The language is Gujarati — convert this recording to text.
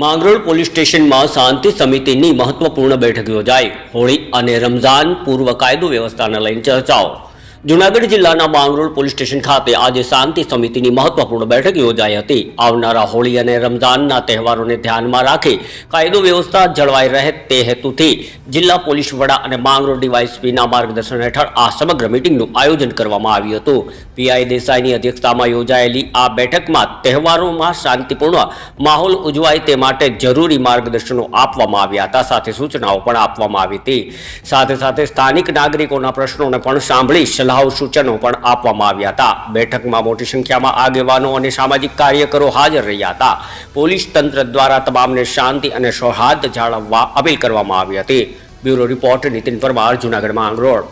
માંગરોળ પોલીસ સ્ટેશનમાં શાંતિ સમિતિની મહત્વપૂર્ણ બેઠક યોજાઈ। હોળી અને રમઝાન પૂર્વ કાયદો વ્યવસ્થાને લઈને ચર્ચાઓ। જૂનાગઢ જિલ્લાના માંગરોળ પોલીસ સ્ટેશન ખાતે આજે શાંતિ સમિતિની મહત્વપૂર્ણ બેઠક યોજાઈ હતી। આવનારા હોળી અને રમઝાનના તહેવારોને ધ્યાનમાં રાખી કાયદો વ્યવસ્થા જળવાઈ રહે તે હેતુથી જિલ્લા પોલીસ વડા અને માંગરોળ ડીવાયએસપીના માર્ગદર્શન હેઠળ આ સમગ્ર મીટિંગનું આયોજન કરવામાં આવ્યું હતું। પીઆઈ દેસાઈની અધ્યક્ષતામાં યોજાયેલી આ બેઠકમાં તહેવારોમાં શાંતિપૂર્ણ માહોલ ઉજવાય તે માટે જરૂરી માર્ગદર્શનો આપવામાં આવ્યા હતા, સાથે સૂચનાઓ પણ આપવામાં આવી હતી। સાથે સાથે સ્થાનિક નાગરિકોના પ્રશ્નોને પણ સાંભળી સલાહો સૂચનો પણ આપવામાં આવ્યા હતા। બેઠકમાં મોટી સંખ્યામાં આગેવાનો અને સામાજિક કાર્યકરો હાજર રહ્યા હતા। પોલીસ તંત્ર દ્વારા તમામને શાંતિ અને સૌહાર્દ જાળવવા અપીલ કરવામાં આવી હતી। Bureau report Nitin Parmar, Junagadh Mangrol.